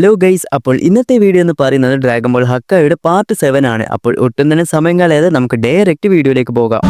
Hello guys, അപ്പോൾ ഇന്നത്തെ video എന്ന് പറയുന്നത് ഡ്രാഗൺ ബോൾ ഹക്കായുടെ പാർട്ട് 7 ആണ്. അപ്പോൾ ഒട്ടും തന്നെ സമയം കളയാതെ നമുക്ക് ഡയറക്റ്റ് വീഡിയോയിലേക്ക് പോകാം.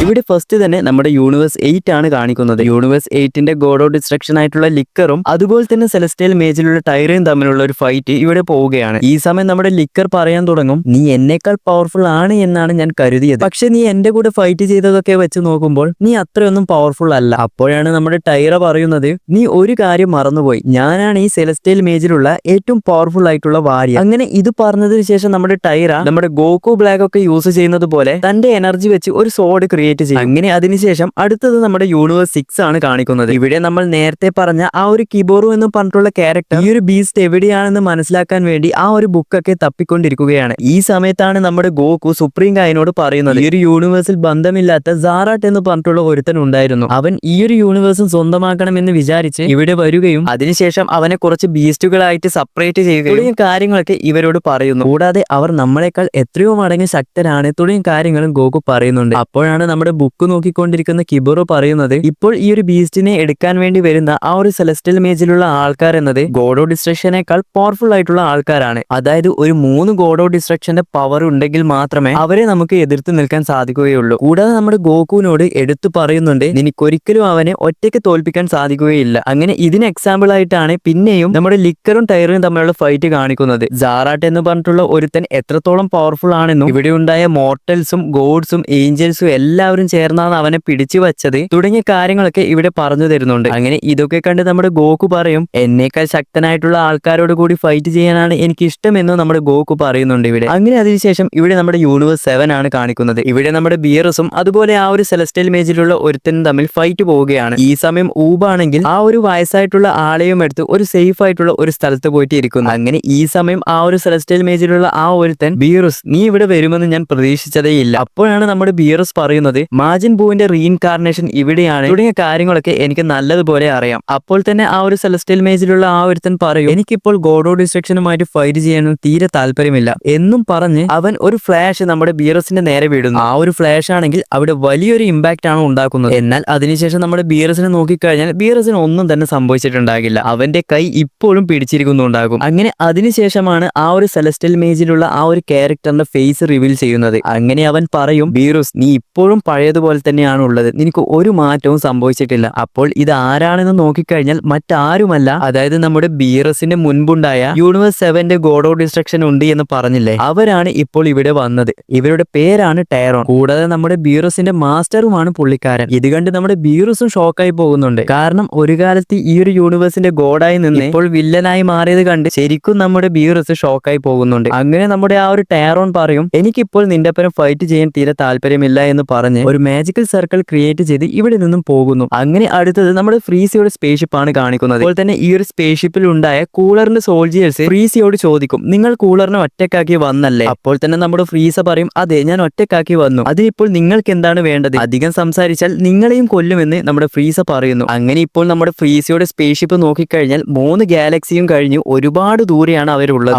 ഇവിടെ ഫസ്റ്റ് തന്നെ നമ്മുടെ യൂണിവേഴ്സ് 8 ആണ് കാണിക്കുന്നത്. യൂണിവേഴ്സ് 8ന്റെ ഗോഡ് ഓഫ് ഡിസ്ട്രക്ഷൻ ആയിട്ടുള്ള ലിക്കറും അതുപോലെ തന്നെ സെലസ്റ്റിയൽ മേജിലുള്ള ടൈറയും തമ്മിലുള്ള ഒരു ഫൈറ്റ് ഇവിടെ പോവുകയാണ്. ഈ സമയം നമ്മുടെ ലിക്കർ പറയാൻ തുടങ്ങും, നീ എന്നേക്കാൾ പവർഫുൾ ആണ് എന്നാണ് ഞാൻ കരുതിയത്, പക്ഷെ നീ എന്റെ കൂടെ ഫൈറ്റ് ചെയ്തതൊക്കെ വെച്ച് നോക്കുമ്പോൾ നീ അത്രയൊന്നും പവർഫുൾ അല്ല. അപ്പോഴാണ് നമ്മുടെ ടൈറ പറയുന്നത്, നീ ഒരു കാര്യം മറന്നുപോയി, ഞാനാണ് ഈ സെലസ്റ്റിയൽ മേജിലുള്ള ഏറ്റവും പവർഫുൾ ആയിട്ടുള്ള വാരിയർ. അങ്ങനെ ഇത് പറഞ്ഞതിന് ശേഷം നമ്മുടെ ടൈറ നമ്മുടെ ഗോക്കു ബ്ലാക്ക് ഒക്കെ യൂസ് ചെയ്യുന്നത് പോലെ തന്റെ എനർജി വെച്ച് ഒരു സോഡ് ക്രിയേറ്റ് ചെയ്യും. അങ്ങനെ അതിനുശേഷം അടുത്തത് നമ്മുടെ യൂണിവേഴ്സ് 6 ആണ് കാണിക്കുന്നത്. ഇവിടെ നമ്മൾ നേരത്തെ പറഞ്ഞ ആ ഒരു കിബോറു എന്ന് പറഞ്ഞിട്ടുള്ള ക്യാരക്ടർ ഈ ഒരു ബീസ്റ്റ് എവിടെയാണെന്ന് മനസ്സിലാക്കാൻ വേണ്ടി ആ ഒരു ബുക്കൊക്കെ തപ്പിക്കൊണ്ടിരിക്കുകയാണ്. ഈ സമയത്താണ് നമ്മുടെ ഗോക്കു സുപ്രീം കായിനോട് പറയുന്നത്, ഈ ഒരു യൂണിവേഴ്സിൽ ബന്ധമില്ലാത്ത സാറാട്ട് എന്ന് പറഞ്ഞിട്ടുള്ള ഒരുത്തൻ ഉണ്ടായിരുന്നു, അവൻ ഈ ഒരു യൂണിവേഴ്സും സ്വന്തമാക്കണമെന്ന് വിചാരിച്ച് ഇവിടെ വരികയും അതിനുശേഷം അവനെ കുറച്ച് ബീസ്റ്റുകളായിട്ട് സെപ്പറേറ്റ് ചെയ്യുകയും തുടങ്ങിയ കാര്യങ്ങളൊക്കെ ഇവരോട് പറയുന്നു. കൂടാതെ അവർ നമ്മളെക്കാൾ എത്രയോ മടങ്ങ് ശക്തരാണ് തുടങ്ങിയ കാര്യങ്ങളും ഗോക്കു പറയുന്നുണ്ട്. അപ്പോഴാണ് നമ്മുടെ ബുക്ക് നോക്കിക്കൊണ്ടിരിക്കുന്ന കിബോറോ പറയുന്നത്, ഇപ്പോൾ ഈ ഒരു ബീസ്റ്റിനെ എടുക്കാൻ വേണ്ടി വരുന്ന ആ ഒരു സെലസ്റ്റിയൽ മേജിലുള്ള ആൾക്കാർ എന്നത് ഗോഡ് ഓഫ് ഡിസ്ട്രക്ഷനേക്കാൾ പവർഫുൾ ആയിട്ടുള്ള ആൾക്കാരാണ്. അതായത് ഒരു 3 ഗോഡ് ഓഫ് ഡിസ്ട്രക്ഷന്റെ പവർ ഉണ്ടെങ്കിൽ മാത്രമേ അവരെ നമുക്ക് എതിർത്ത് നിൽക്കാൻ സാധിക്കുകയുള്ളൂ. കൂടാതെ നമ്മുടെ ഗോകുവിനോട് എടുത്തു പറയുന്നുണ്ട്, നിനക്കൊരിക്കലും അവനെ ഒറ്റയ്ക്ക് തോൽപ്പിക്കാൻ സാധിക്കുകയില്ല. അങ്ങനെ ഇതിന് എക്സാമ്പിൾ ആയിട്ടാണ് പിന്നെയും നമ്മുടെ ലിക്കറും ടൈറും തമ്മിലുള്ള ഫൈറ്റ് കാണിക്കുന്നത്. സാറാട്ട് എന്ന് പറഞ്ഞിട്ടുള്ള ഒരുത്തൻ എത്രത്തോളം പവർഫുൾ ആണെന്നും ഇവിടെ ഉണ്ടായ മോർട്ടൽസും ഗോഡ്സും ഏഞ്ചൽസും എല്ലാവരും ചേർന്നാണ് അവനെ പിടിച്ചു വച്ചത് തുടങ്ങിയ കാര്യങ്ങളൊക്കെ ഇവിടെ പറഞ്ഞു തരുന്നുണ്ട്. അങ്ങനെ ഇതൊക്കെ കണ്ട് നമ്മുടെ ഗോക്കു പറയും, എന്നേക്കാൾ ശക്തനായിട്ടുള്ള ആൾക്കാരോട് കൂടി ഫൈറ്റ് ചെയ്യാനാണ് എനിക്ക് ഇഷ്ടമെന്ന് നമ്മുടെ ഗോക്കു പറയുന്നുണ്ട് ഇവിടെ. അങ്ങനെ അതിനുശേഷം ഇവിടെ നമ്മുടെ യൂണിവേഴ്സ് 7 ആണ് കാണിക്കുന്നത്. ഇവിടെ നമ്മുടെ ബിയറസും അതുപോലെ ആ ഒരു സെലസ്റ്റിയൽ മേജിലുള്ള ഒരുത്തനും തമ്മിൽ ഫൈറ്റ് പോവുകയാണ്. ഈ സമയം ഊബാണെങ്കിൽ ആ ഒരു വയസ്സായിട്ടുള്ള ആളെയും എടുത്ത് ഒരു സേഫ് ആയിട്ടുള്ള ഒരു സ്ഥലത്ത് പോയിട്ട് ഇരിക്കുന്നു. അങ്ങനെ ഈ സമയം ആ ഒരു സെലസ്റ്റിയൽ മേജിലുള്ള ആ ഒരുത്തൻ, ബിയറസ് നീ ഇവിടെ വരുമെന്ന് ഞാൻ പ്രതീക്ഷിച്ചതേ ഇല്ല. അപ്പോഴാണ് നമ്മുടെ ബിയറസ് പറയുന്നത്, മാജിൻ ബൂവിന്റെ റീഇൻകാർണേഷൻ ഇവിടെയാണ് തുടങ്ങിയ കാര്യങ്ങളൊക്കെ എനിക്ക് നല്ലതുപോലെ അറിയാം. അപ്പോൾ തന്നെ ആ ഒരു സെലസ്റ്റിയൽ മേജിലുള്ള ആ ഒരുത്തൻ പറയും, എനിക്കിപ്പോൾ ഗോഡ് ഓഫ് ഡിസ്ട്രക്ഷനുമായിട്ട് ഫൈറ്റ് ചെയ്യാനും തീരെ താല്പര്യമില്ല എന്നും പറഞ്ഞ് അവൻ ഒരു ഫ്ലാഷ് നമ്മുടെ ബിയറസിന്റെ നേരെ വിടുന്നു. ആ ഒരു ഫ്ലാഷ് ആണെങ്കിൽ അവിടെ വലിയൊരു ഇമ്പാക്റ്റ് ആണ് ഉണ്ടാക്കുന്നത്. എന്നാൽ അതിനുശേഷം നമ്മുടെ ബിയറസിനെ നോക്കിക്കഴിഞ്ഞാൽ ബിയറസിന് ഒന്നും തന്നെ സംഭവിച്ചിട്ടുണ്ടാകില്ല. അവന്റെ കൈ ഇപ്പോഴും പിടിച്ചിരിക്കുന്നുണ്ടാകും. അങ്ങനെ അതിനുശേഷമാണ് ആ ഒരു സെലസ്റ്റിയൽ മേജിലുള്ള ആ ഒരു ക്യാരക്ടറിന്റെ ഫേസ് റിവീൽ ചെയ്യുന്നത്. അങ്ങനെ അവൻ പറയും, ബിയറസ് നീ ഇപ്പോഴും പഴയതുപോലെ തന്നെയാണ് ഉള്ളത്, നിനക്ക് ഒരു മാറ്റവും സംഭവിച്ചിട്ടില്ല. അപ്പോൾ ഇത് ആരാണെന്ന് നോക്കിക്കഴിഞ്ഞാൽ മറ്റാരുമല്ല, അതായത് നമ്മുടെ ബിയറസിന്റെ മുൻപുണ്ടായ യൂണിവേഴ്സ് 7ന്റെ ഗോഡ് ഓഫ് ഡിസ്ട്രക്ഷൻ ഉണ്ട് എന്ന് പറഞ്ഞില്ലേ, അവരാണ് ഇപ്പോൾ ഇവിടെ വന്നത്. ഇവരുടെ പേരാണ് ടൈറോൺ. കൂടാതെ നമ്മുടെ ബിയറസിന്റെ മാസ്റ്ററുമാണ് പുള്ളിക്കാരൻ. ഇത് കണ്ട് നമ്മുടെ ബിയറസും ഷോക്കായി പോകുന്നുണ്ട്. കാരണം ഒരു കാലത്ത് ഈ ഒരു യൂണിവേഴ്സിന്റെ ഗോഡായി നിന്ന് ഇപ്പോൾ വില്ലനായി മാറിയത് കണ്ട് ശരിക്കും നമ്മുടെ ബിയറസ് ഷോക്കായി പോകുന്നുണ്ട്. അങ്ങനെ നമ്മുടെ ആ ഒരു ടൈറോൺ പറയും, എനിക്കിപ്പോൾ നിന്റെ ഒപ്പം ഫൈറ്റ് ചെയ്യാൻ തീരെ താല്പര്യമില്ല എന്ന് പറഞ്ഞ് ഒരു മാജിക്കൽ സർക്കിൾ ക്രിയേറ്റ് ചെയ്ത് ഇവിടെ നിന്നും പോകുന്നു. അങ്ങനെ അടുത്തത് നമ്മുടെ ഫ്രീസിയുടെ സ്പേസ്ഷിപ്പ് ആണ് കാണിക്കുന്നത്. അതുപോലെ തന്നെ ഈ ഒരു സ്പേസ്ഷിപ്പിൽ ഉണ്ടായ കൂളറിന്റെ സോൾജിയേഴ്സ് ഫ്രീസിയോട് ചോദിക്കും, നിങ്ങൾ കൂളറിനെ ഒറ്റക്കാക്കി വന്നല്ലേ? അപ്പോൾ തന്നെ നമ്മുടെ ഫ്രീസ പറയും, അതെ ഞാൻ ഒറ്റക്കാക്കി വന്നു, അതിനിപ്പോൾ നിങ്ങൾക്ക് എന്താണ് വേണ്ടത്? അധികം സംസാരിച്ചാൽ നിങ്ങളെയും കൊല്ലുമെന്ന് നമ്മുടെ ഫ്രീസ പറയുന്നു. അങ്ങനെ ഇപ്പോൾ നമ്മുടെ ഫ്രീസിയുടെ സ്പേസ്ഷിപ്പ് നോക്കിക്കഴിഞ്ഞാൽ 3 ഗാലക്സിയും കഴിഞ്ഞ് ഒരുപാട് ദൂരെയാണ് അവരുള്ളത്.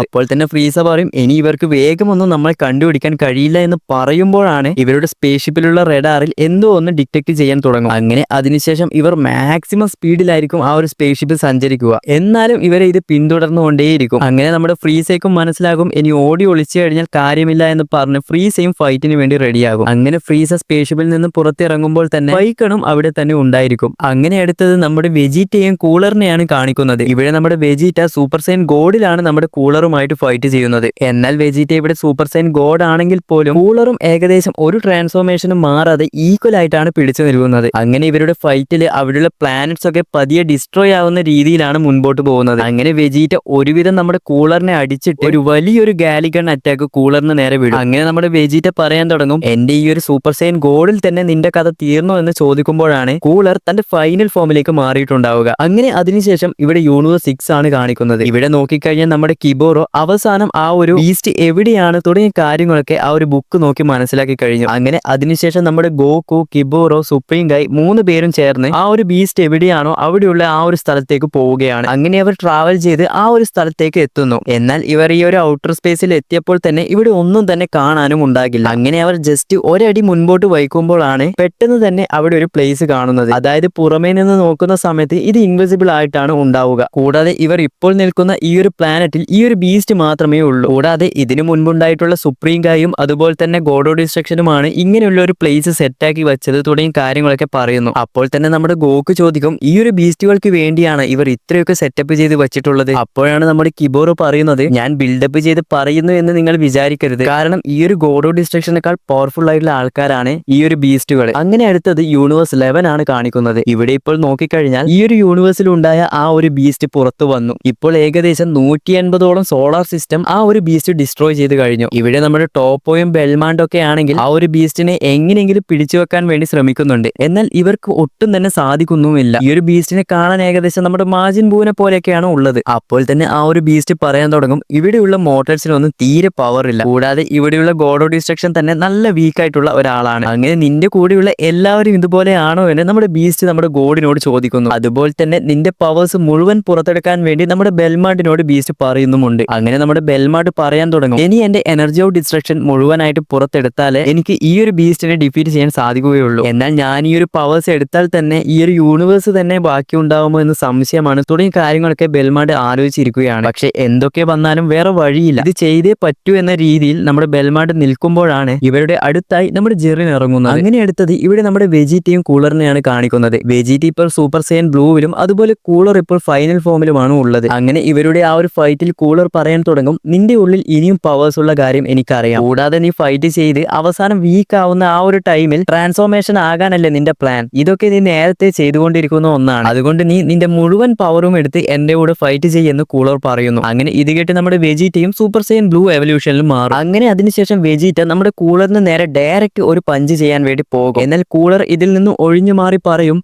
അപ്പോൾ തന്നെ ഫ്രീസ പറയും, ഇനി ഇവർക്ക് വേഗമൊന്നും നമ്മൾ കണ്ടുപിടിക്കാൻ കഴിയില്ല എന്ന് പറയുമ്പോഴാണ് ഇവരുടെ സ്പേസ്ഷിപ്പിലുള്ള റഡാറിൽ എന്തോ ഒന്ന് ഡിറ്റക്ട് ചെയ്യാൻ തുടങ്ങും. അങ്ങനെ അതിനുശേഷം ഇവർ മാക്സിമം സ്പീഡിലായിരിക്കും ആ ഒരു സ്പേസ്ഷിപ്പ് സഞ്ചരിക്കുക. എന്നാലും ഇവരെ ഇത് പിന്തുടർന്നുകൊണ്ടേയിരിക്കും. അങ്ങനെ നമ്മുടെ ഫ്രീസയ്ക്കും മനസ്സിലാകും, ഇനി ഓടി ഒളിച്ചു കഴിഞ്ഞാൽ കാര്യമില്ല എന്ന് പറഞ്ഞ് ഫ്രീസയും ഫൈറ്റിന് വേണ്ടി റെഡിയാകും. അങ്ങനെ ഫ്രീസ സ്പേസ്ഷിപ്പിൽ നിന്ന് പുറത്തിറങ്ങുമ്പോൾ തന്നെ ഫൈക്കണും അവിടെ തന്നെ ഉണ്ടായിരിക്കും. അങ്ങനെ അടുത്തത് നമ്മുടെ വെജീറ്റയും കൂളറിനെയാണ് കാണിക്കുന്നത്. ഇവിടെ നമ്മുടെ വെജീറ്റ സൂപ്പർ സൈൻ ഗോഡിലാണ് നമ്മുടെ കൂളറുമായിട്ട് ഫൈറ്റ് ചെയ്യുന്നത്. എന്നാൽ വെജീറ്റ ഇവിടെ സൂപ്പർ സൈൻ ഗോഡ് ആണെങ്കിൽ പോലും കൂളറും ഏകദേശം ഒരു ട്രാൻസ്ഫോർമേഷനും മാറാതെ ഈക്വൽ ആയിട്ടാണ് പിടിച്ചു നിൽക്കുന്നത്. അങ്ങനെ ഇവരുടെ ഫൈറ്റിൽ അവിടെയുള്ള പ്ലാനറ്റ്സ് ഒക്കെ പതിയെ ഡിസ്ട്രോയ് ആവുന്ന രീതിയിലാണ് മുൻപോട്ട് പോകുന്നത്. അങ്ങനെ വെജീറ്റ ഒരുവിധം നമ്മുടെ കൂളറിനെ അടിച്ചിട്ട് ഒരു വലിയൊരു ഗാലിഗൺ അറ്റാക്ക് കൂളറിന് നേരെ വിടും. അങ്ങനെ നമ്മുടെ വെജീറ്റ പറയാൻ തുടങ്ങും, എന്റെ ഈ ഒരു സൂപ്പർ സൈൻ ഗോഡിൽ തന്നെ നിന്റെ കഥ തീർന്നോ എന്ന് ചോദിക്കുമ്പോഴാണ് കൂളർ തന്റെ ഫൈനൽ ഫോമിലേക്ക് മാറിയിട്ടുണ്ടാവുക. അങ്ങനെ അതിനുശേഷം ഇവിടെ യൂണിവേഴ്സ് 6 ആണ് കാണിക്കുന്നത്. ഇവിടെ നോക്കിക്കഴിഞ്ഞാൽ നമ്മുടെ കിബോറോ അവസാനം ആ ഒരു ബീസ്റ്റ് എവിടെയാണ് തുടങ്ങിയ കാര്യങ്ങളൊക്കെ ആ ഒരു ബുക്ക് നോക്കി മനസ്സിലാക്കി കഴിഞ്ഞു. അങ്ങനെ അതിനുശേഷം നമ്മുടെ ഗോക്കു, കിബോറോ, സുപ്രീം ഗൈ 3 പേരും ചേർന്ന് ആ ഒരു ബീസ്റ്റ് എവിടെയാണോ അവിടെയുള്ള ആ ഒരു സ്ഥലത്തേക്ക് പോവുകയാണ്. അങ്ങനെ അവർ ട്രാവൽ ചെയ്ത് ആ ഒരു സ്ഥലത്തേക്ക് എത്തുന്നു. എന്നാൽ ഇവർ ഈ ഒരു ഔട്ടർ സ്പേസിൽ എത്തിയപ്പോൾ തന്നെ ഇവിടെ ഒന്നും തന്നെ കാണാനും ഉണ്ടാകില്ല. അങ്ങനെ അവർ ജസ്റ്റ് ഒരടി മുൻപോട്ട് വയ്ക്കുമ്പോഴാണ് പെട്ടെന്ന് തന്നെ അവിടെ ഒരു പ്ലേസ് കാണുന്നത്. അതായത് പുറമേ നിന്ന് നോക്കുന്ന സമയത്ത് ഇത് ഇൻവിസിബിൾ ആയിട്ടാണ് ഉണ്ടാവുക. കൂടാതെ ഇവർ ഇപ്പോൾ നിൽക്കുന്ന ഈ ഒരു പ്ലാനറ്റിൽ ഈ ഒരു ബീസ്റ്റ് മാത്രമേ ഉള്ളൂ. കൂടാതെ ഇതിനു മുൻപുണ്ടായിട്ടുള്ള സുപ്രീം ഗായും അതുപോലെ തന്നെ ഗോഡോ ഡിസ്ട്രക്ഷനുമാണ് ഇങ്ങനെയുള്ള ഒരു പ്ലേസ് സെറ്റാക്കി വെച്ചത് തുടങ്ങിയ കാര്യങ്ങളൊക്കെ പറയുന്നു. അപ്പോൾ തന്നെ നമ്മുടെ ഗോക്ക് ചോദിക്കും, ഈ ഒരു ബീസ്റ്റുകൾക്ക് വേണ്ടിയാണ് ഇവർ ഇത്രയൊക്കെ സെറ്റപ്പ് ചെയ്ത് വെച്ചിട്ടുള്ളത്. അപ്പോഴാണ് നമ്മുടെ കിബോറോ പറയുന്നത്, ഞാൻ ബിൽഡപ്പ് ചെയ്ത് പറയുന്നു എന്ന് നിങ്ങൾ വിചാരിക്കരുത്. കാരണം ഈ ഒരു ഗോഡോ ഡിസ്ട്രക്ഷനേക്കാൾ പവർഫുൾ ആയിട്ടുള്ള ആൾക്കാരാണ് ഈ ഒരു ബീസ്റ്റുകൾ. അങ്ങനെ അടുത്തത് യൂണിവേഴ്സ് 11 ആണ് കാണിക്കുന്നത്. ഇവിടെ ഇപ്പോൾ നോക്കിക്കഴിഞ്ഞാൽ ഈ ഒരു യൂണിവേഴ്സിൽ ഉണ്ടായ ആ ഒരു ബീസ്റ്റ് പുറത്തു വന്നു. ഇപ്പോൾ ഏകദേശം 180ഓളം സോളാർ സിസ്റ്റം ആ ഒരു ബീസ്റ്റ് ഡിസ്ട്രോയ് ചെയ്ത് കഴിഞ്ഞു. ഇവിടെ നമ്മുടെ ടോപ്പോയും ബെൽമാൻഡോ ഒക്കെ ആണെങ്കിൽ ആ ഒരു ബീസ്റ്റിനെ എങ്ങനെയെങ്കിലും പിടിച്ചു വെക്കാൻ വേണ്ടി ശ്രമിക്കുന്നുണ്ട്. എന്നാൽ ഇവർക്ക് ഒട്ടും തന്നെ സാധിക്കുന്നുമില്ല. ഈ ഒരു ബീസ്റ്റിനെ കാണാൻ ഏകദേശം നമ്മുടെ മാജിൻ ബൂനെ പോലെയൊക്കെയാണ് ഉള്ളത്. അപ്പോൾ തന്നെ ആ ഒരു ബീസ്റ്റ് പറയാൻ തുടങ്ങും, ഇവിടെയുള്ള മോട്ടേഴ്സിനൊന്നും തീരെ പവർ ഇല്ല. കൂടാതെ ഇവിടെയുള്ള ഗോഡോ ഡിസ്ട്രക്ഷൻ തന്നെ നല്ല വീക്ക് ആയിട്ടുള്ള ഒരാളാണ്. അങ്ങനെ നിന്റെ കൂടെയുള്ള എല്ലാവരും ഇതുപോലെയാണോ എന്ന് നമ്മുടെ ബീസ്റ്റ് നമ്മുടെ ഗോഡിനോട് ചോദിക്കുന്നു. അതുപോലെ തന്നെ നിന്റെ പവേഴ്സ് മുഴുവൻ പുറത്തെടുക്കാൻ വേണ്ടി നമ്മുടെ ബെൽമാർഡിനോട് ബീസ്റ്റ് പറയുന്നുമുണ്ട്. അങ്ങനെ നമ്മുടെ ബെൽമാർഡ് പറയാൻ തുടങ്ങും, ഇനി എന്റെ എനർജി ഓഫ് ഡിസ്ട്രക്ഷൻ മുഴുവനായിട്ട് പുറത്തെടുത്താലേ എനിക്ക് ഈ ഒരു ബീസ്റ്റിനെ ഡിഫീറ്റ് ചെയ്യാൻ സാധിക്കുകയുള്ളൂ. എന്നാൽ ഞാൻ ഈ ഒരു പവേഴ്സ് എടുത്താൽ തന്നെ ഈ ഒരു യൂണിവേഴ്സ് തന്നെ ബാക്കി ഉണ്ടാവുമോ എന്ന് സംശയമാണ് തുടങ്ങിയ കാര്യങ്ങളൊക്കെ ബെൽമാർഡ് ആലോചിച്ചിരിക്കുകയാണ്. പക്ഷെ എന്തൊക്കെ വന്നാലും വേറെ വഴിയില്ല, ഇത് ചെയ്തേ പറ്റൂ എന്ന രീതിയിൽ നമ്മുടെ ബെൽമാർഡ് നിൽക്കുമ്പോഴാണ് ഇവരുടെ അടുത്തായി നമ്മുടെ ജെറിൻ ഇറങ്ങുന്നത്. അങ്ങനെ അടുത്തത് ഇവിടെ നമ്മുടെ വെജിറ്റയും കൂളറിനെയാണ് കാണിക്കുന്നത്. വെജിറ്റ ഇപ്പോൾ സൂപ്പർ സൈൻ ബ്ലൂവിലും അതുപോലെ കൂളർ ഇപ്പോൾ ഫൈനൽ ഫോമിലുമാണ് ഉള്ളത്. അങ്ങനെ ഇവരുടെ ആ ഒരു ഫൈറ്റിൽ കൂളർ പറയാൻ തുടങ്ങും, നിന്റെ ഉള്ളിൽ ഇനിയും പവേഴ്സ് ഉള്ള കാര്യം എനിക്കറിയാം. കൂടാതെ നീ ഫൈറ്റ് ചെയ്ത് അവസാനം വീക്ക് ആവുന്ന ആ ഒരു ടൈമിൽ ട്രാൻസ്ഫോർമേഷൻ ആകാനല്ലേ നിന്റെ പ്ലാൻ. ഇതൊക്കെ നീ നേരത്തെ ചെയ്തുകൊണ്ടിരിക്കുന്ന ഒന്നാണ്. അതുകൊണ്ട് നീ നിന്റെ മുഴുവൻ പവറും എടുത്ത് എന്റെ കൂടെ ഫൈറ്റ് ചെയ്യുമെന്ന് കൂളർ പറയുന്നു. അങ്ങനെ ഇത് കേട്ട് നമ്മുടെ വെജിറ്റയും സൂപ്പർ സൈൻ ബ്ലൂ എവല്യൂഷനിൽ മാറും. അങ്ങനെ അതിനുശേഷം വെജിറ്റ നമ്മുടെ കൂളറിന് നേരെ ഡയറക്റ്റ് ഒരു പഞ്ച് ചെയ്യാൻ വേണ്ടി പോകും. എന്നാൽ കൂളർ ഇതിൽ നിന്ന് ഒഴിഞ്ഞു മാറി പറയും,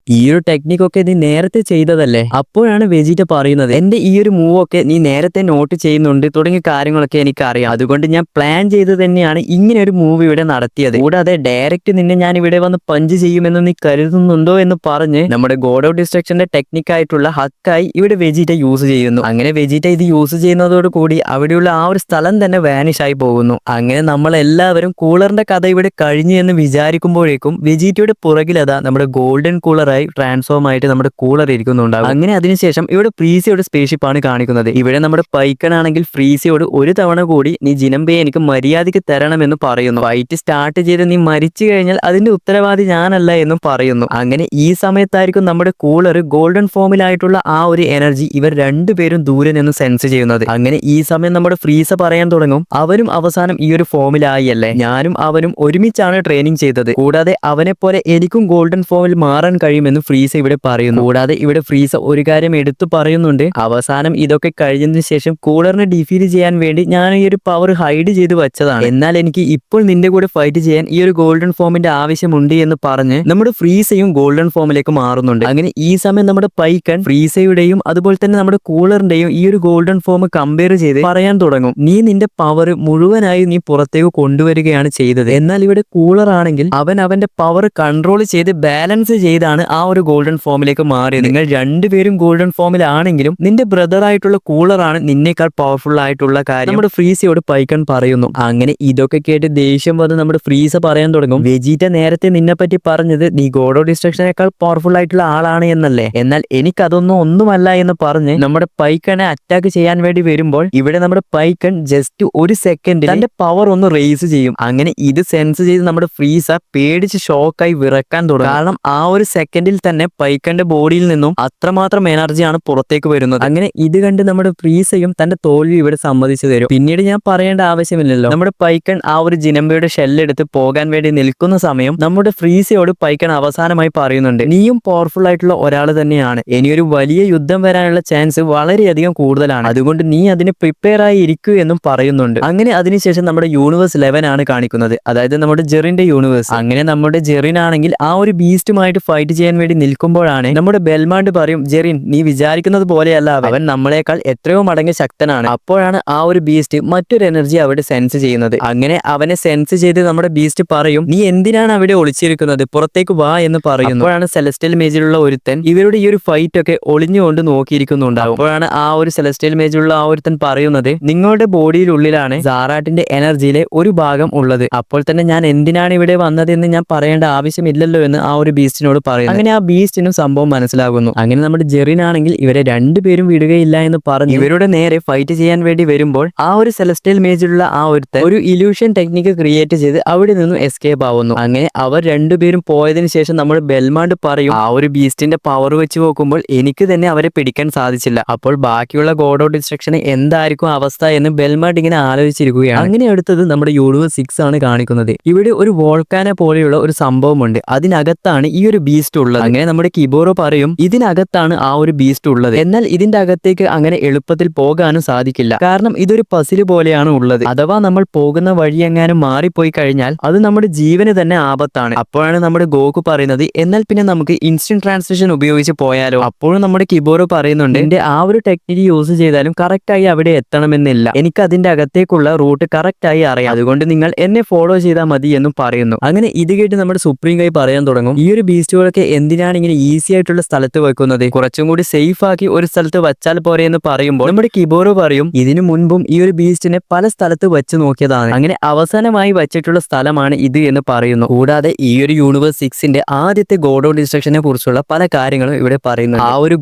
ഈ ഒരു ടെക്നിക്കൊക്കെ നീ നേരത്തെ ചെയ്തതല്ലേ. അപ്പോഴാണ് വെജിറ്റ പറയുന്നത്, എന്റെ ഈ ഒരു മൂവ് ഒക്കെ നീ നേരത്തെ നോട്ട് ചെയ്യുന്നുണ്ട് തുടങ്ങിയ കാര്യങ്ങളൊക്കെ എനിക്കറിയാം. അതുകൊണ്ട് ഞാൻ പ്ലാൻ ചെയ്ത് തന്നെയാണ് ഇങ്ങനെ ഒരു മൂവ് ഇവിടെ നടത്തിയത്. കൂടാതെ ഡയറക്റ്റ് നിന്നെ ഞാൻ ഇവിടെ വന്ന് പഞ്ച് ചെയ്യുമെന്ന് നീ കരുതുന്നുണ്ടോ എന്ന് പറഞ്ഞ് നമ്മുടെ ഗോഡ് ഓഫ് ഡിസ്ട്രക്ഷന്റെ ടെക്നിക്കായിട്ടുള്ള ഹക്കായി ഇവിടെ വെജിറ്റ യൂസ് ചെയ്യുന്നു. അങ്ങനെ വെജിറ്റ ഇത് യൂസ് ചെയ്യുന്നതോട് കൂടി അവിടെയുള്ള ആ ഒരു സ്ഥലം തന്നെ വാനിഷ് ആയി പോകുന്നു. അങ്ങനെ നമ്മൾ എല്ലാവരും കൂളറിന്റെ കഥ ഇവിടെ കഴിഞ്ഞു എന്ന് വിചാരിക്കുമ്പോഴേക്കും വെജിറ്റയുടെ പുറകിലതാ നമ്മുടെ ഗോൾഡൻ കൂളറായി ട്രാൻസ്ഫോം ആയിട്ട് നമ്മുടെ കൂളർ ഇരിക്കുന്നുണ്ടാവും. അങ്ങനെ അതിനുശേഷം ഇവിടെ ഫ്രീസിയുടെ സ്പേസ്ഷിപ്പ് ആണ് കാണിക്കുന്നത്. ഇവിടെ നമ്മുടെ പൈക്കൺ ആണെങ്കിൽ ഫ്രീസിയോട് ഒരു തവണ കൂടി നീ ജിനംബയെ എനിക്ക് മര്യാദയ്ക്ക് തരണമെന്ന് പറയുന്നു. ഫൈറ്റ് സ്റ്റാർട്ട് ചെയ്ത് നീ മരിച്ചു കഴിഞ്ഞാൽ അതിന്റെ ഉത്തരവാദി ഞാനല്ല എന്നും പറയുന്നു. അങ്ങനെ ഈ സമയത്തായിരിക്കും നമ്മുടെ കൂളർ ഗോൾഡൻ ഫോമിലായിട്ടുള്ള ആ ഒരു എനർജി ഇവർ രണ്ടുപേരും ദൂരെ നിന്ന് സെൻസ് ചെയ്യുന്നത്. അങ്ങനെ ഈ സമയം നമ്മുടെ ഫ്രീസ പറയാൻ തുടങ്ങും, അവരും അവസാനം ഈ ഒരു ഫോമിലായി അല്ലേ, ഞാനും അവനും ഒരുമിച്ചാണ് ട്രെയിനിങ് ചെയ്തത്. കൂടാതെ അവനെ പോലെ എനിക്കും ഗോൾഡൻ ഫോമിൽ മാറാൻ കഴിയുമെന്ന് ഫ്രീസ ഇവിടെ പറയുന്നു. കൂടാതെ ഇവിടെ ഫ്രീസ ഒരു കാര്യം എടുത്തു പറയുന്നുണ്ട്, അവസാനം ഇതൊക്കെ കഴിഞ്ഞതിന് ശേഷം കൂളറിനെ ഡിഫീറ്റ് ചെയ്യാൻ വേണ്ടി ഞാൻ ഈ ഒരു പവർ ഹൈഡ് ചെയ്ത് വെച്ചതാണ്. എന്നാൽ എനിക്ക് ഇപ്പോൾ നിന്റെ കൂടെ ഫൈറ്റ് ചെയ്യാൻ ഈ ഒരു ഗോൾഡൻ ഫോമിന്റെ ആവശ്യമുണ്ട് എന്ന് പറഞ്ഞ് നമ്മുടെ ഫ്രീസയും ഗോൾഡൻ ഫോമിലേക്ക് മാറുന്നുണ്ട്. അങ്ങനെ ഈ സമയം നമ്മുടെ പൈക്കൺ ഫ്രീസയുടെയും അതുപോലെ തന്നെ നമ്മുടെ കൂളറിന്റെയും ഈ ഒരു ഗോൾഡൻ ഫോം കമ്പയർ ചെയ്ത് പറയാൻ തുടങ്ങും, നീ നിന്റെ പവർ മുഴുവനായി നീ പുറത്തേക്ക് കൊണ്ടുവരികയാണ് ചെയ്തത്. എന്നാൽ ഇവിടെ കൂളർ ആണെങ്കിൽ അവൻ അവന്റെ പവർ കൺട്രോൾ ചെയ്ത് ബാലൻസ് ചെയ്താണ് ആ ഒരു ഗോൾഡൻ ഫോമിലേക്ക് മാറിയത്. നിങ്ങൾ രണ്ടുപേരും ഗോൾഡൻ ഫോമിലാണെങ്കിലും നിന്റെ ബ്രദർ ആയിട്ടുള്ള കൂളറാണ് നിന്നേക്കാൾ പവർഫുൾ ആയിട്ടുള്ള കാര്യം നമ്മുടെ ഫ്രീസയോട് പൈക്കൺ പറയുന്നു. അങ്ങനെ ഇതൊക്കെ കേട്ട് ദേഷ്യം വന്ന് നമ്മുടെ ഫ്രീസ പറയാൻ തുടങ്ങും, വെജിറ്റ നേരത്തെ നിന്നെ പറ്റി പറഞ്ഞത് നീ ഗോഡ് ഓഫ് ഡിസ്ട്രക്ഷനേക്കാൾ പവർഫുൾ ആയിട്ടുള്ള ആളാണ് എന്നല്ലേ, എന്നാൽ എനിക്കതൊന്നും ഒന്നുമല്ല എന്ന് പറഞ്ഞ് നമ്മുടെ പൈക്കണെ അറ്റാക്ക് ചെയ്യാൻ വേണ്ടി വരുമ്പോൾ ഇവിടെ നമ്മുടെ പൈക്കൺ ജസ്റ്റ് ഒരു സെക്കൻഡ് തന്റെ പവർ ഒന്ന് റേസ് ചെയ്യും. അങ്ങനെ ഇത് സെൻസ് ചെയ്ത് നമ്മുടെ ഫ്രീസ പേടിച്ച് ഷോക്കായി വിറക്കാൻ തുടങ്ങും. കാരണം ആ ഒരു സെക്കൻഡിൽ തന്നെ പൈക്കന്റെ ബോഡിയിൽ നിന്നും അത്രമാത്രം എനർജിയാണ് പുറത്തേക്ക് വരുന്നത്. അങ്ങനെ ഇത് കണ്ട് നമ്മുടെ ഫ്രീസയും തന്റെ തോൽവി ഇവിടെ സമ്മതിച്ചു തരും. പിന്നീട് ഞാൻ പറയേണ്ട ആവശ്യമില്ലല്ലോ, നമ്മുടെ പൈക്കൺ ആ ഒരു ജിനംബയുടെ ഷെല്ലെടുത്ത് പോകാൻ വേണ്ടി നിൽക്കുന്ന സമയം നമ്മുടെ ഫ്രീസയോട് പൈക്കൺ അവസാനമായി പറയുന്നുണ്ട്, നീയും പവർഫുൾ ആയിട്ടുള്ള ഒരാൾ തന്നെയാണ്, ഇനിയൊരു വലിയ യുദ്ധം വരാനുള്ള ചാൻസ് വളരെയധികം കൂടുതലാണ്, അതുകൊണ്ട് നീ അതിന് പ്രിപ്പയർ ആയി ഇരിക്കൂ എന്നും പറയുന്നുണ്ട്. അങ്ങനെ അതിനുശേഷം നമ്മുടെ യൂണിവേഴ്സ് 11 ആണ് കാണിക്കുന്നത്, അതായത് നമ്മുടെ ജെറിന്റെ യൂണിവേഴ്സ്. അങ്ങനെ നമ്മുടെ ജെറിൻ ആണെങ്കിൽ ആ ഒരു ബീസ്റ്റുമായിട്ട് ഫൈറ്റ് ചെയ്യാൻ ചെയ്യാൻ വേണ്ടി നിൽക്കുമ്പോഴാണ് നമ്മുടെ ബെൽമാണ്ട് പറയും, ജെറിൻ നീ വിചാരിക്കുന്നത് പോലെയല്ല, അവൻ നമ്മളെക്കാൾ എത്രയോ മടങ്ങ് ശക്തനാണ്. അപ്പോഴാണ് ആ ഒരു ബീസ്റ്റ് മറ്റൊരു എനർജി അവിടെ സെൻസ് ചെയ്യുന്നത്. അങ്ങനെ അവനെ സെൻസ് ചെയ്ത് നമ്മുടെ ബീസ്റ്റ് പറയും, നീ എന്തിനാണ് അവിടെ ഒളിച്ചിരിക്കുന്നത്, പുറത്തേക്ക് വാ എന്ന് പറയുന്നു. അപ്പോഴാണ് സെലസ്റ്റിയൽ മേജിലുള്ള ഒരുത്തൻ ഇവരുടെ ഈ ഒരു ഫൈറ്റ് ഒക്കെ ഒളിഞ്ഞുകൊണ്ട് നോക്കിയിരിക്കുന്നുണ്ടാവും. അപ്പോഴാണ് ആ ഒരു സെലസ്റ്റിയൽ മേജിലുള്ള ആ ഒരുത്തൻ പറയുന്നത്, നിങ്ങളുടെ ബോഡിയിലുള്ളിലാണ് സാറാട്ടിന്റെ എനർജിയിലെ ഒരു ഭാഗം ഉള്ളത്. അപ്പോൾ തന്നെ ഞാൻ എന്തിനാണ് ഇവിടെ വന്നതെന്ന് ഞാൻ പറയേണ്ട ആവശ്യമില്ലല്ലോ എന്ന് ആ ഒരു ബീസ്റ്റിനോട് പറയുന്നു. അങ്ങനെ ആ ബീസ്റ്റിനും സംഭവം മനസ്സിലാകുന്നു. അങ്ങനെ നമ്മുടെ ജെറിൻ ആണെങ്കിൽ ഇവരെ രണ്ടുപേരും വിടുകയില്ല എന്ന് പറഞ്ഞ് ഇവരുടെ നേരെ ഫൈറ്റ് ചെയ്യാൻ വേണ്ടി വരുമ്പോൾ ആ ഒരു സെലസ്റ്റിയൽ മേജിലുള്ള ആ ഒരുത്തൻ ഒരു ഇല്യൂഷൻ ടെക്നിക്ക് ക്രിയേറ്റ് ചെയ്ത് അവിടെ നിന്നും എസ്കേപ്പ് ആവുന്നു. അങ്ങനെ അവർ രണ്ടുപേരും പോയതിനു ശേഷം നമ്മുടെ ബെൽമാണ്ട് പറയും, ആ ഒരു ബീസ്റ്റിന്റെ പവർ വെച്ച് നോക്കുമ്പോൾ എനിക്ക് തന്നെ അവരെ പിടിക്കാൻ സാധിച്ചില്ല. അപ്പോൾ ബാക്കിയുള്ള ഗോഡ് ഓഫ് ഡിസ്ട്രക്ഷന് എന്തായിരിക്കും അവസ്ഥ എന്ന് ബെൽമാണ്ട് ഇങ്ങനെ ആലോചിച്ചിരിക്കുകയാണ്. അങ്ങനെ അടുത്തത് നമ്മുടെ യൂണിവേഴ്സ് 6 ആണ് കാണിക്കുന്നത്. ഇവിടെ ഒരു വോൾക്കാനെ പോലെയുള്ള ഒരു സംഭവമുണ്ട്, അതിനകത്താണ് ഈ ഒരു ബീസ്റ്റ് ഉള്ളത്. അങ്ങനെ നമ്മുടെ കിബോറോ പറയും, ഇതിനകത്താണ് ആ ഒരു ബീസ്റ്റ് ഉള്ളത്, എന്നാൽ ഇതിന്റെ അകത്തേക്ക് അങ്ങനെ എളുപ്പത്തിൽ പോകാനും സാധിക്കില്ല, കാരണം ഇതൊരു പസില് പോലെയാണ് ഉള്ളത്. അഥവാ നമ്മൾ പോകുന്ന വഴി എങ്ങാനും മാറിപ്പോയി കഴിഞ്ഞാൽ അത് നമ്മുടെ ജീവന് തന്നെ ആപത്താണ്. അപ്പോഴാണ് നമ്മുടെ ഗോകു പറയുന്നത്, എന്നാൽ പിന്നെ നമുക്ക് ഇൻസ്റ്റന്റ് ട്രാൻസ്ലേഷൻ ഉപയോഗിച്ച് പോയാലോ. അപ്പോഴും നമ്മുടെ കിബോറോ പറയുന്നുണ്ട്, എന്റെ ആ ഒരു ടെക്നിക്ക് യൂസ് ചെയ്താലും കറക്റ്റ് ആയി അവിടെ എത്തണമെന്നില്ല, എനിക്ക് അതിന്റെ അകത്തേക്കുള്ള റൂട്ട് കറക്റ്റ് ആയി അറിയാം, അതുകൊണ്ട് നിങ്ങൾ എന്നെ ഫോളോ ചെയ്താൽ മതി എന്നും പറയുന്നു. അങ്ങനെ ഇത് കേട്ട് നമ്മുടെ സുപ്രീം കൈ പറയാൻ തുടങ്ങും, ഈ ഒരു ബീസ്റ്റുകളൊക്കെ എന്തിനാണ് ഇങ്ങനെ ഈസി ആയിട്ടുള്ള സ്ഥലത്ത് വെക്കുന്നത്, കുറച്ചും കൂടി സേഫ് ആക്കി ഒരു സ്ഥലത്ത് വെച്ചാൽ പോരെ എന്ന് പറയുമ്പോൾ നമ്മുടെ കിബോറോ പറയും, ഇതിനു മുൻപും ഈ ഒരു ബീസ്റ്റിനെ പല സ്ഥലത്ത് വെച്ച് നോക്കിയതാണ്, അങ്ങനെ അവസാനമായി വെച്ചിട്ടുള്ള സ്ഥലമാണ് ഇത് എന്ന് പറയുന്നു. കൂടാതെ ഈ ഒരു യൂണിവേഴ്സ് 6ന്റെ ആദ്യത്തെ ഗോഡ് ഓഫ് ഡിസ്ട്രക്ഷനെ കുറിച്ചുള്ള പല കാര്യങ്ങളും ഇവിടെ പറയുന്നു. ആ ഒരു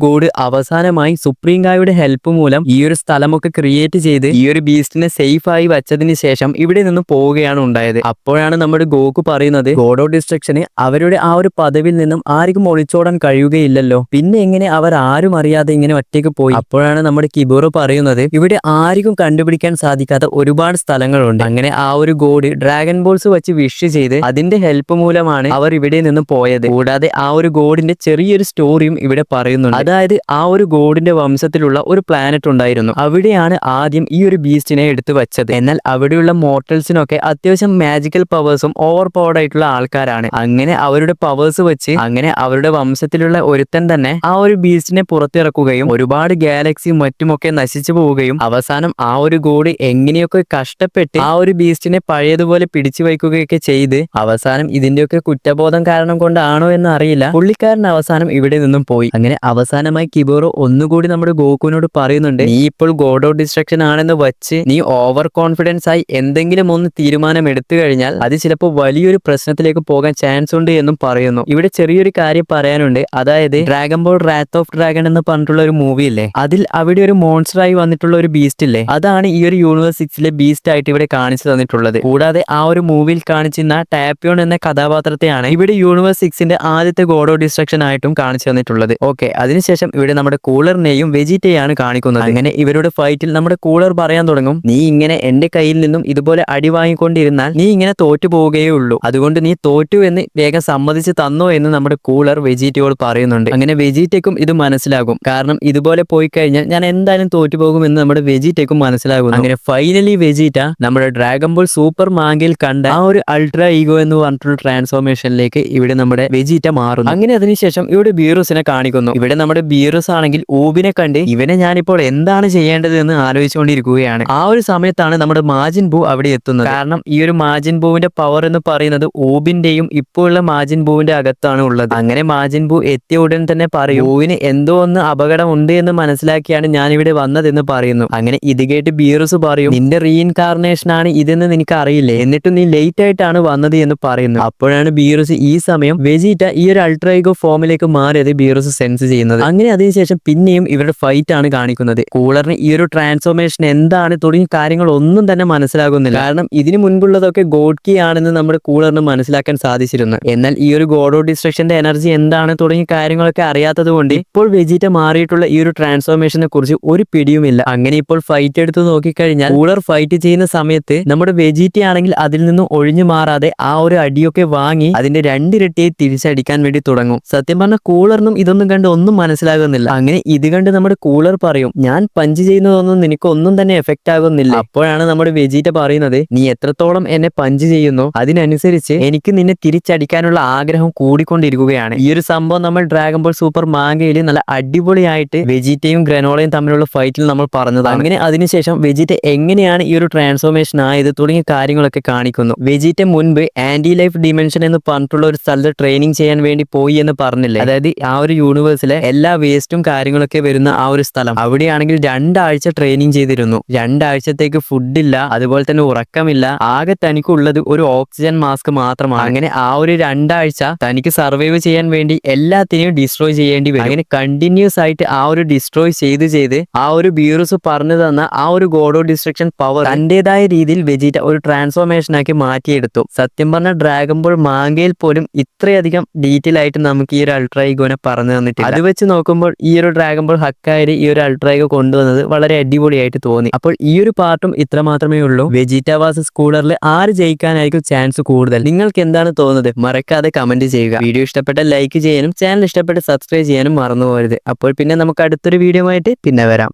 ഗോഡ് അവസാനമായി സുപ്രീം ഗായുടെ ഹെൽപ്പ് മൂലം ഈ ഒരു സ്ഥലമൊക്കെ ക്രിയേറ്റ് ചെയ്ത് ഈ ഒരു ബീസ്റ്റിനെ സേഫ് ആയി വെച്ചതിന് ശേഷം ഇവിടെ നിന്ന് പോവുകയാണ് ഉണ്ടായത്. അപ്പോഴാണ് നമ്മുടെ ഗോകു പറയുന്നത്, ഗോഡ് ഓഫ് ഡിസ്ട്രക്ഷന് അവരുടെ ആ ഒരു പദവിയിൽ നിന്നും ആർക്കും ഒളിച്ചോടാൻ കഴിയുകയില്ലല്ലോ, പിന്നെ എങ്ങനെ അവർ ആരും അറിയാതെ ഇങ്ങനെ ഒറ്റയ്ക്ക് പോയി. അപ്പോഴാണ് നമ്മുടെ കിബോറോ പറയുന്നത്, ഇവിടെ ആർക്കും കണ്ടുപിടിക്കാൻ സാധിക്കാത്ത ഒരുപാട് സ്ഥലങ്ങളുണ്ട്. അങ്ങനെ ആ ഒരു ഗോഡ് ഡ്രാഗൺ ബോൾസ് വെച്ച് വിഷ് ചെയ്ത് അതിന്റെ ഹെൽപ്പ് മൂലമാണ് അവർ ഇവിടെ നിന്ന് പോയത്. കൂടാതെ ആ ഒരു ഗോഡിന്റെ ചെറിയൊരു സ്റ്റോറിയും ഇവിടെ പറയുന്നുണ്ട്. അതായത് ആ ഒരു ഗോഡിന്റെ വംശത്തിലുള്ള ഒരു പ്ലാനറ്റ് ഉണ്ടായിരുന്നു, അവിടെയാണ് ആദ്യം ഈ ഒരു ബീസ്റ്റിനെ എടുത്തു വെച്ചത്. എന്നാൽ അവിടെയുള്ള മോർട്ടൽസിനൊക്കെ അത്യാവശ്യം മാജിക്കൽ പവേഴ്സും ഓവർ പവർഡ് ആയിട്ടുള്ള ആൾക്കാരാണ്. അങ്ങനെ അവരുടെ പവേഴ്സ് വെച്ച് അങ്ങനെ അവരുടെ വംശത്തിലുള്ള ഒരുത്തൻ തന്നെ ആ ഒരു ബീസ്റ്റിനെ പുറത്തിറക്കുകയും ഒരുപാട് ഗാലക്സിയും മറ്റുമൊക്കെ നശിച്ചു പോവുകയും അവസാനം ആ ഒരു ഗോഡ് എങ്ങനെയൊക്കെ കഷ്ടപ്പെട്ട് ആ ഒരു ബീസ്റ്റിനെ പഴയതുപോലെ പിടിച്ചു വയ്ക്കുകയൊക്കെ ചെയ്ത് അവസാനം ഇതിന്റെയൊക്കെ കുറ്റബോധം കാരണം കൊണ്ടാണോ എന്ന് അറിയില്ല, പുള്ളിക്കാരൻ അവസാനം ഇവിടെ നിന്നും പോയി. അങ്ങനെ അവസാനമായി കിബോറോ ഒന്നുകൂടി നമ്മുടെ ഗോകുവിനോട് പറയുന്നുണ്ട്, നീ ഇപ്പോൾ ഗോഡ് ഓഫ് ഡിസ്ട്രക്ഷൻ ആണെന്ന് വച്ച് നീ ഓവർ കോൺഫിഡൻസ് ആയി എന്തെങ്കിലും ഒന്ന് തീരുമാനം എടുത്തു കഴിഞ്ഞാൽ അത് ചിലപ്പോൾ വലിയൊരു പ്രശ്നത്തിലേക്ക് പോകാൻ ചാൻസ് ഉണ്ട് എന്നും പറയുന്നു. ഇവിടെ ചെറിയൊരു കാര്യം പറയാനുണ്ട്, അതായത് ഡ്രാഗൺ ബോൾ റാത്ത് ഓഫ് ഡ്രാഗൺ എന്ന് പറഞ്ഞിട്ടുള്ള ഒരു മൂവി ഇല്ലേ, അതിൽ അവിടെ ഒരു മോൺസ്റ്റർ ആയി വന്നിട്ടുള്ള ഒരു ബീസ്റ്റ് ഇല്ലേ, അതാണ് ഈ ഒരു യൂണിവേഴ്സ് 6ലെ ബീസ്റ്റ് ആയിട്ട് ഇവിടെ കാണിച്ചു തന്നിട്ടുള്ളത്. കൂടാതെ ആ ഒരു മൂവിയിൽ കാണിച്ചിരുന്ന ടാപ്പിയോൺ എന്ന കഥാപാത്രത്തെയാണ് ഇവിടെ യൂണിവേഴ്സ് 6ന്റെ ആദ്യത്തെ ഗോഡ് ഓഫ് ഡിസ്ട്രക്ഷൻ ആയിട്ടും കാണിച്ചു തന്നിട്ടുള്ളത്. ഓക്കെ, അതിനുശേഷം ഇവിടെ നമ്മുടെ കൂളറിനെയും വെജിറ്റയെയാണ് കാണിക്കുന്നത്. അങ്ങനെ ഇവരുടെ ഫൈറ്റിൽ നമ്മുടെ കൂളർ പറയാൻ തുടങ്ങും, നീ ഇങ്ങനെ എന്റെ കയ്യിൽ നിന്നും ഇതുപോലെ അടി വാങ്ങിക്കൊണ്ടിരുന്നാൽ നീ ഇങ്ങനെ തോറ്റു പോവുകയേ ഉള്ളൂ, അതുകൊണ്ട് നീ തോറ്റു എന്ന് വേഗം സമ്മതിച്ച് തന്നോ എന്ന് നമ്മുടെ കൂളർ വെജിറ്റയോട് പറയുന്നുണ്ട്. അങ്ങനെ വെജിറ്റയ്ക്കും ഇത് മനസ്സിലാകും, കാരണം ഇതുപോലെ പോയി കഴിഞ്ഞാൽ ഞാൻ എന്തായാലും തോറ്റുപോകുമെന്ന് നമ്മുടെ വെജിറ്റയ്ക്കും മനസ്സിലാകുന്നു. അങ്ങനെ ഫൈനലി വെജിറ്റ നമ്മുടെ ഡ്രാഗൺ ബോൾ സൂപ്പർ മാങ്കയിൽ കണ്ട ആ ഒരു അൾട്രാ ഈഗോ എന്ന് പറഞ്ഞിട്ടുള്ള ട്രാൻസ്ഫോർമേഷനിലേക്ക് ഇവിടെ നമ്മുടെ വെജിറ്റ മാറുന്നു. അങ്ങനെ അതിനുശേഷം ഇവിടെ ബീറൂസിനെ കാണിക്കുന്നു. ഇവിടെ നമ്മുടെ ബീറൂസ് ആണെങ്കിൽ ഊബിനെ കണ്ട് ഇവനെ ഞാനിപ്പോൾ എന്താണ് ചെയ്യേണ്ടത് എന്ന് ആലോചിച്ചുകൊണ്ടിരിക്കുകയാണ്. ആ ഒരു സമയത്താണ് നമ്മുടെ മാജിൻ ബൂ അവിടെ എത്തുന്നത്. കാരണം ഈ ഒരു മാജിൻ ബൂവിന്റെ പവർ എന്ന് പറയുന്നത് ഊബിന്റെയും ഇപ്പോഴുള്ള മാജിൻ ബൂവിന്റെ അകത്താണ് ഉള്ളത്. അങ്ങനെ മാജിൻ ബൂ എത്തിയ ഉടൻ തന്നെ പറയും, ഊവിന് എന്തോ ഒന്ന് അപകടം ഉണ്ട് എന്ന് മനസ്സിലാക്കിയാണ് ഞാൻ ഇവിടെ വന്നതെന്ന് പറയുന്നു. അങ്ങനെ ഇത് കേട്ട് ബീറൂസ് പറയും, നിന്റെ റീഇൻകാർണേഷൻ ആണ് ഇതെന്ന് നിനക്ക് അറിയില്ലേ, എന്നിട്ടും നീ ലേറ്റ് ആയിട്ടാണ് വന്നത് എന്ന് പറയുന്നു. അപ്പോഴാണ് ബീറൂസ് ഈ സമയം വെജിറ്റ ഈ ഒരു അൾട്രായിഗോ ഫോമിലേക്ക് മാറിയത് ബീറൂസ് സെൻസ് ചെയ്യുന്നത്. അങ്ങനെ അതിനുശേഷം പിന്നെയും ഇവരുടെ ഫൈറ്റ് ആണ് കാണിക്കുന്നത്. കൂളറിന് ഈ ഒരു ട്രാൻസ്ഫോർമേഷൻ എന്താണ് തുടങ്ങിയ കാര്യങ്ങൾ ഒന്നും തന്നെ മനസ്സിലാകുന്നില്ല, കാരണം ഇതിനു മുൻപുള്ളതൊക്കെ ഗോഡ് കീ ആണെന്ന് നമ്മുടെ കൂളറിന് മനസ്സിലാക്കാൻ സാധിച്ചിരുന്നു. എന്നാൽ ഈ ഒരു ഗോഡ് ഓഫ് ഡിസ്ട്രക്ഷന്റെ എനർജി എന്താണ് തുടങ്ങിയ കാര്യങ്ങളൊക്കെ അറിയാത്തത് കൊണ്ട് ഇപ്പോൾ വെജിറ്റ മാറിയിട്ടുള്ള ഈ ഒരു ട്രാൻസ്ഫോർമേഷനെ കുറിച്ച് ഒരു പിടിയുമില്ല. അങ്ങനെ ഇപ്പോൾ ഫൈറ്റ് എടുത്ത് നോക്കിക്കഴിഞ്ഞാൽ കൂളർ ഫൈറ്റ് ചെയ്യുന്ന സമയത്ത് നമ്മുടെ വെജിറ്റ ആണെങ്കിൽ അതിൽ നിന്നും ഒഴിഞ്ഞു മാറാതെ ആ ഒരു അടിയൊക്കെ വാങ്ങി അതിന്റെ രണ്ടിരട്ടിയെ തിരിച്ചടിക്കാൻ വേണ്ടി തുടങ്ങും. സത്യം പറഞ്ഞ കൂളറിനും ഇതൊന്നും കണ്ട് ഒന്നും മനസ്സിലാകുന്നില്ല. അങ്ങനെ ഇത് കണ്ട് നമ്മുടെ കൂളർ പറയും, ഞാൻ പഞ്ച് ചെയ്യുന്നതൊന്നും നിനക്ക് ഒന്നും തന്നെ എഫക്റ്റ് ആകുന്നില്ല. അപ്പോഴാണ് നമ്മുടെ വെജിറ്റ പറയുന്നത്, നീ എത്രത്തോളം എന്നെ പഞ്ച് ചെയ്യുന്നു അതിനനുസരിച്ച് എനിക്ക് നിന്നെ തിരിച്ചടിക്കാനുള്ള ആഗ്രഹം കൂടിക്കൊണ്ടിരിക്കുകയാണ്. പോവുകയാണ്. ഈ ഒരു സംഭവം നമ്മൾ ഡ്രാഗൺ ബോൾ സൂപ്പർ മാംഗയിൽ നല്ല അടിപൊളിയായിട്ട് വെജിറ്റയും ഗ്രനോളയും തമ്മിലുള്ള ഫൈറ്റിൽ നമ്മൾ പറഞ്ഞതാണ്. അങ്ങനെ അതിനുശേഷം വെജിറ്റ എങ്ങനെയാണ് ഈ ഒരു ട്രാൻസ്ഫോർമേഷൻ ആയത് തുടങ്ങിയ കാര്യങ്ങളൊക്കെ കാണിക്കുന്നു. വെജിറ്റ മുൻപ് ആന്റി ലൈഫ് ഡിമെൻഷൻ എന്ന് പറഞ്ഞിട്ടുള്ള ഒരു സ്ഥലത്ത് ട്രെയിനിങ് ചെയ്യാൻ വേണ്ടി പോയി എന്ന് പറഞ്ഞില്ലേ, അതായത് ആ ഒരു യൂണിവേഴ്സിലെ എല്ലാ വേസ്റ്റും കാര്യങ്ങളൊക്കെ വരുന്ന ആ ഒരു സ്ഥലം. അവിടെയാണെങ്കിൽ 2 ആഴ്ച ട്രെയിനിങ് ചെയ്തിരുന്നു. 2 ആഴ്ചത്തേക്ക് ഫുഡില്ല, അതുപോലെ തന്നെ ഉറക്കമില്ല. ആകെ തനിക്കുള്ളത് ഒരു ഓക്സിജൻ മാസ്ക് മാത്രമാണ്. അങ്ങനെ ആ ഒരു 2 ആഴ്ച തനിക്ക് സർവൈവ് ചെയ്യാൻ വേണ്ടി എല്ലാത്തിനെയും ഡിസ്ട്രോയ് ചെയ്യേണ്ടി വരും. അങ്ങനെ കണ്ടിന്യൂസ് ആയിട്ട് ആ ഒരു ഡിസ്ട്രോയ് ചെയ്ത് ആ ഒരു ബീറൂസ് പറഞ്ഞു തന്ന ആ ഒരു ഗോഡ് ഓഫ് ഡിസ്ട്രക്ഷൻ പവർ തന്റേതായ രീതിയിൽ വെജിറ്റ ഒരു ട്രാൻസ്ഫോർമേഷൻ ആക്കി മാറ്റിയെടുത്തു. സത്യം പറഞ്ഞ ഡ്രാഗൺ ബോൾ മാംഗയിൽ പോലും ഇത്രയധികം ഡീറ്റെയിൽ ആയിട്ട് നമുക്ക് ഈ ഒരു അൾട്രാ ഈഗോനെ പറഞ്ഞു തന്നിട്ടില്ല. അത് വെച്ച് നോക്കുമ്പോൾ ഈ ഒരു ഡ്രാഗൺ ബോൾ ഹക്കാരി ഈ ഒരു അൾട്രാ ഈഗോ കൊണ്ടുവന്നത് വളരെ അടിപൊളിയായിട്ട് തോന്നി. അപ്പോൾ ഈ ഒരു പാർട്ടും ഇത്ര മാത്രമേ ഉള്ളൂ. വെജിറ്റ വാസസ് കൂളറിൽ ആര് ജയിക്കാനായിരിക്കും ചാൻസ് കൂടുതൽ? നിങ്ങൾക്ക് എന്താണ് തോന്നുന്നത്? മറക്കാതെ കമന്റ് ചെയ്യുക. വീഡിയോ ഇഷ്ടപ്പെട്ട ലൈക്ക് ചെയ്യാനും ചാനൽ ഇഷ്ടപ്പെട്ട് സബ്സ്ക്രൈബ് ചെയ്യാനും മറന്നു പോകരുത്. അപ്പോൾ പിന്നെ നമുക്ക് അടുത്തൊരു വീഡിയോ ആയിട്ട് പിന്നെ വരാം.